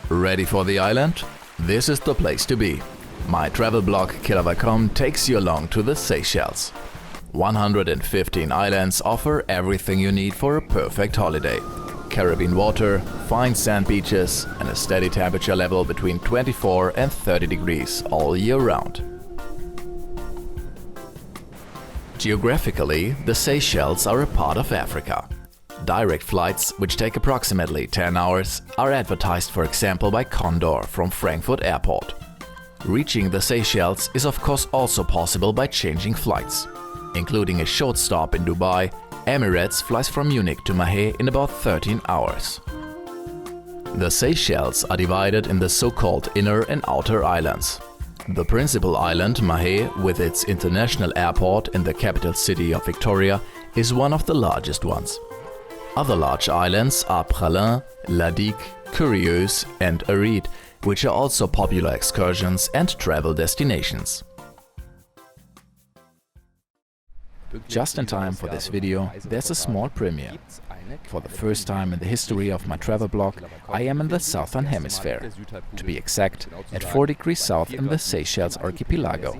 Ready for the island? This is the place to be. My travel blog Killer.com takes you along to the Seychelles. 115 islands offer everything you need for a perfect holiday. Caribbean water, fine sand beaches and a steady temperature level between 24 and 30 degrees all year round. Geographically, the Seychelles are a part of Africa. Direct flights, which take approximately 10 hours, are advertised, for example, by Condor from Frankfurt Airport. Reaching the Seychelles is of course also possible by changing flights. Including a short stop in Dubai, Emirates flies from Munich to Mahé in about 13 hours. The Seychelles are divided in the so-called inner and outer islands. The principal island, Mahé, with its international airport in the capital city of Victoria, is one of the largest ones. Other large islands are Praslin, Digue, Curieuse and Aride, which are also popular excursions and travel destinations. Just in time for this video, there's a small premiere. For the first time in the history of my travel blog, I am in the southern hemisphere. To be exact, at 4 degrees south in the Seychelles archipelago.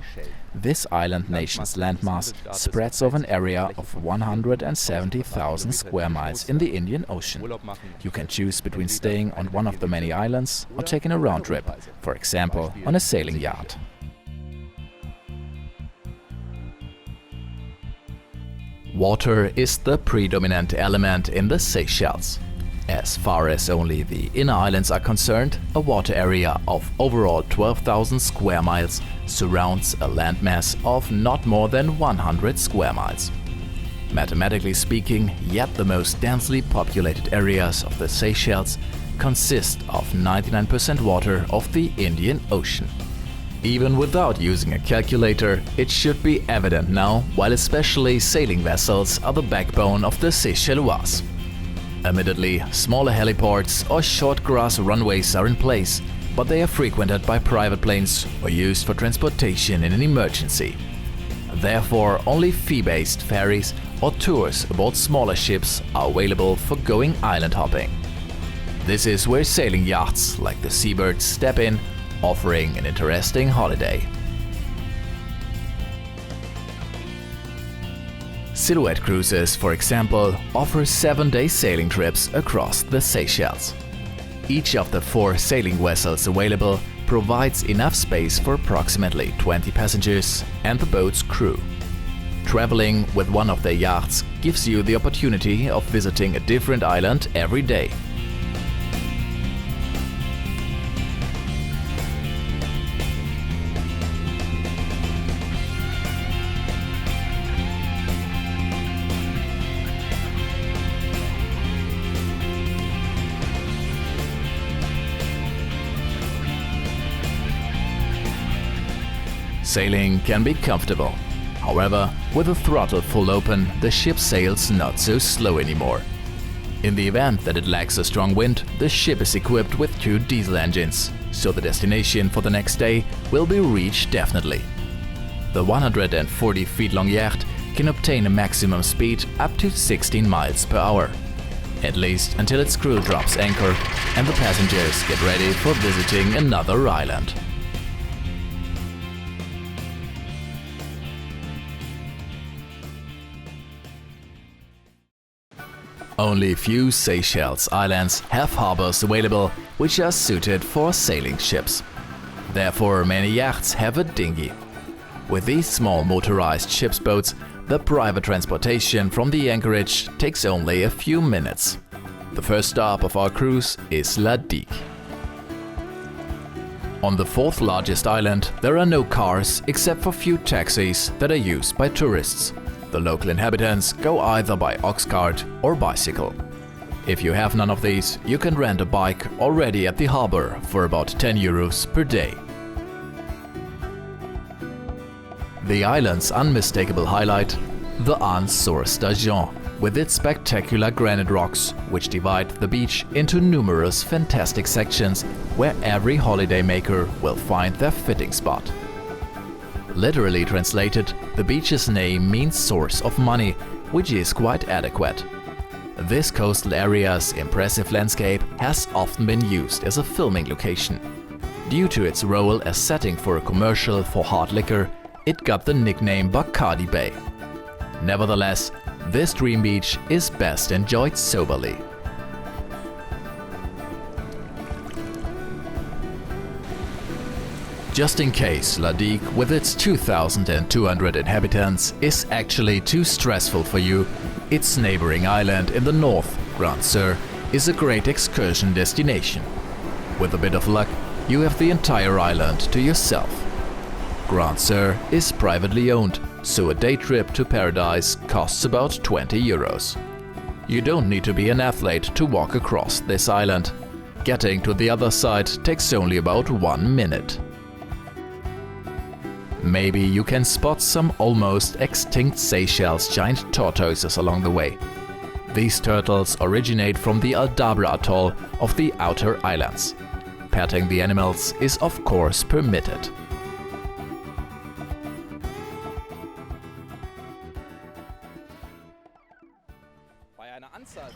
This island nation's landmass spreads over an area of 170,000 square miles in the Indian Ocean. You can choose between staying on one of the many islands or taking a round trip, for example on a sailing yacht. Water is the predominant element in the Seychelles. As far as only the inner islands are concerned, a water area of overall 12,000 square miles surrounds a landmass of not more than 100 square miles. Mathematically speaking, yet the most densely populated areas of the Seychelles consist of 99% water of the Indian Ocean. Even without using a calculator, it should be evident now, while especially sailing vessels are the backbone of the Seychellois. Admittedly, smaller heliports or short grass runways are in place, but they are frequented by private planes or used for transportation in an emergency. Therefore, only fee-based ferries or tours aboard smaller ships are available for going island hopping. This is where sailing yachts like the Seabird step in, offering an interesting holiday. Silhouette Cruises, for example, offer 7-day sailing trips across the Seychelles. Each of the 4 sailing vessels available provides enough space for approximately 20 passengers and the boat's crew. Traveling with one of their yachts gives you the opportunity of visiting a different island every day. Sailing can be comfortable. However, with the throttle full open, the ship sails not so slow anymore. In the event that it lacks a strong wind, the ship is equipped with 2 diesel engines, so the destination for the next day will be reached definitely. The 140 feet long yacht can obtain a maximum speed up to 16 miles per hour. At least until its crew drops anchor and the passengers get ready for visiting another island. Only few Seychelles islands have harbors available which are suited for sailing ships. Therefore, many yachts have a dinghy. With these small motorized ship's boats, the private transportation from the anchorage takes only a few minutes. The first stop of our cruise is Digue. On the 4th largest island, there are no cars except for few taxis that are used by tourists. The local inhabitants go either by ox cart or bicycle. If you have none of these, you can rent a bike already at the harbor for about 10 euros per day. The island's unmistakable highlight, the Source Station, with its spectacular granite rocks, which divide the beach into numerous fantastic sections where every holidaymaker will find their fitting spot. Literally translated, the beach's name means source of money, which is quite adequate. This coastal area's impressive landscape has often been used as a filming location. Due to its role as setting for a commercial for hard liquor, it got the nickname Bacardi Bay. Nevertheless, this dream beach is best enjoyed soberly. Just in case La Digue, with its 2,200 inhabitants, is actually too stressful for you, its neighboring island in the north, Grand Soeur, is a great excursion destination. With a bit of luck, you have the entire island to yourself. Grand Soeur is privately owned, so a day trip to paradise costs about 20 euros. You don't need to be an athlete to walk across this island. Getting to the other side takes only about 1 minute. Maybe you can spot some almost extinct Seychelles giant tortoises along the way. These turtles originate from the Aldabra atoll of the outer islands. Petting the animals is of course permitted.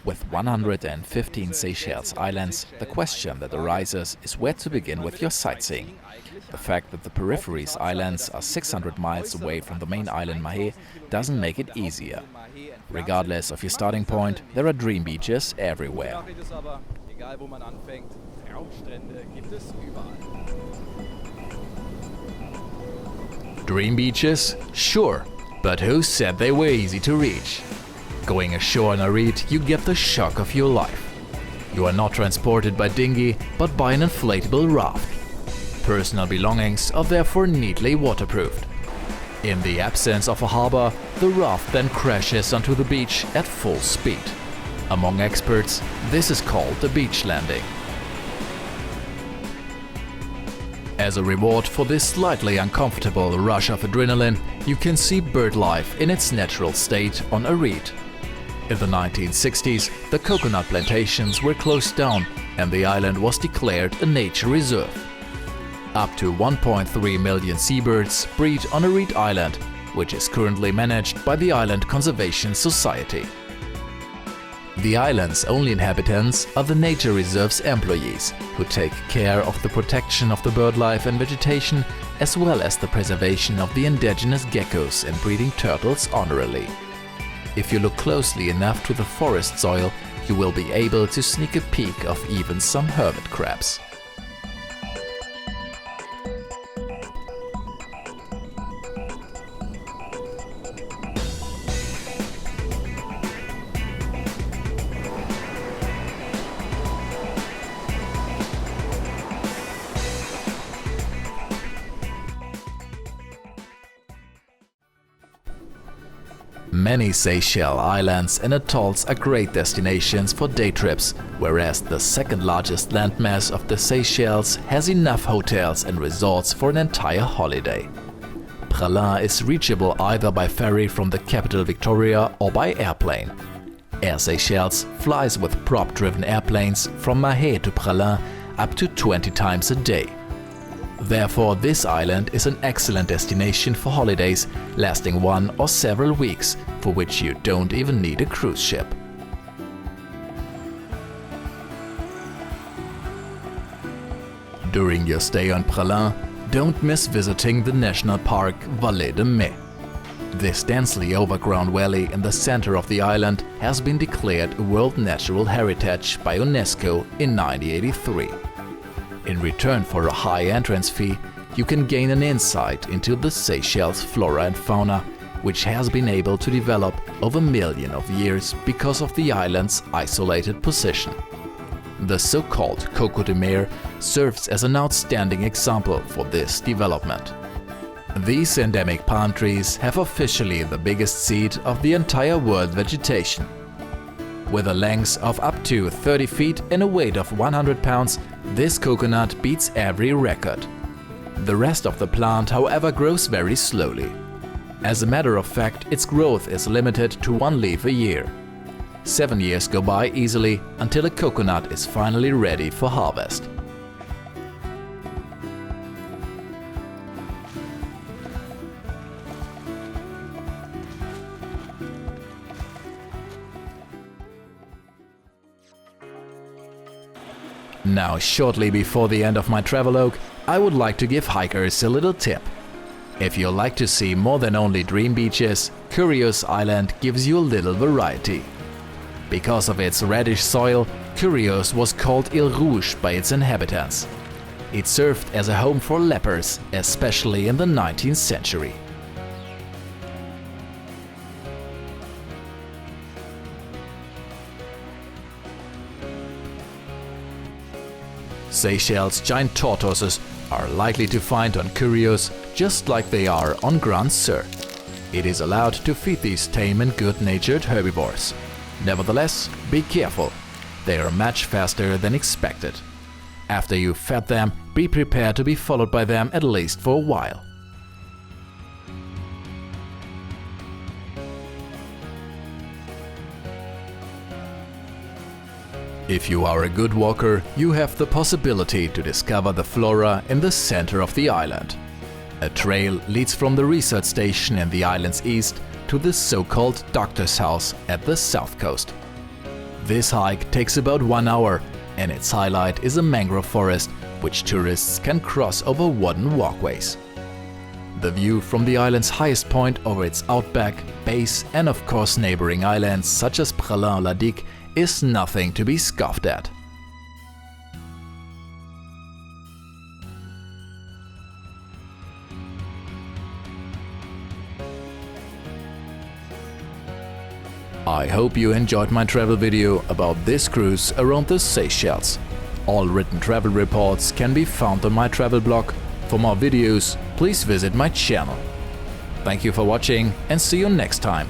With 115 Seychelles islands, the question that arises is where to begin with your sightseeing. The fact that the peripheries islands are 600 miles away from the main island Mahé doesn't make it easier. Regardless of your starting point, there are dream beaches everywhere. Dream beaches? Sure, but who said they were easy to reach? Going ashore on Aride, you get the shock of your life. You are not transported by dinghy, but by an inflatable raft. Personal belongings are therefore neatly waterproofed. In the absence of a harbor, the raft then crashes onto the beach at full speed. Among experts, this is called a beach landing. As a reward for this slightly uncomfortable rush of adrenaline, you can see bird life in its natural state on Aride. In the 1960s, the coconut plantations were closed down and the island was declared a nature reserve. Up to 1.3 million seabirds breed on Aride Island, which is currently managed by the Island Conservation Society. The island's only inhabitants are the nature reserve's employees, who take care of the protection of the birdlife and vegetation, as well as the preservation of the indigenous geckos and breeding turtles honorably. If you look closely enough to the forest soil, you will be able to sneak a peek of even some hermit crabs. Many Seychelles islands and atolls are great destinations for day trips, whereas the second largest landmass of the Seychelles has enough hotels and resorts for an entire holiday. Praslin is reachable either by ferry from the capital Victoria or by airplane. Air Seychelles flies with prop-driven airplanes from Mahé to Praslin up to 20 times a day. Therefore, this island is an excellent destination for holidays lasting 1 or several weeks, for which you don't even need a cruise ship. During your stay on Praslin, don't miss visiting the national park Vallee de Mai. This densely overgrown valley in the center of the island has been declared a World Natural Heritage by UNESCO in 1983. In return for a high entrance fee, you can gain an insight into the Seychelles flora and fauna, which has been able to develop over millions of years because of the island's isolated position. The so-called Coco de Mer serves as an outstanding example for this development. These endemic palm trees have officially the biggest seed of the entire world vegetation. With a length of up to 30 feet and a weight of 100 pounds, this coconut beats every record. The rest of the plant, however, grows very slowly. As a matter of fact, its growth is limited to 1 leaf a year. 7 years go by easily until a coconut is finally ready for harvest. Now, shortly before the end of my travelogue, I would like to give hikers a little tip. If you like to see more than only dream beaches, Curieuse Island gives you a little variety. Because of its reddish soil, Curieuse was called Île Rouge by its inhabitants. It served as a home for lepers, especially in the 19th century. Seychelles giant tortoises are likely to find on Curieuse just like they are on Grand Soeur. It is allowed to feed these tame and good-natured herbivores. Nevertheless, be careful. They are much faster than expected. After you've fed them, be prepared to be followed by them at least for a while. If you are a good walker, you have the possibility to discover the flora in the center of the island. A trail leads from the research station in the island's east to the so-called doctor's house at the south coast. This hike takes about 1 hour, and its highlight is a mangrove forest which tourists can cross over wooden walkways. The view from the island's highest point over its outback, base and of course neighboring islands such as Praslin and Digue is nothing to be scoffed at. I hope you enjoyed my travel video about this cruise around the Seychelles. All written travel reports can be found on my travel blog. For more videos, please visit my channel. Thank you for watching and see you next time.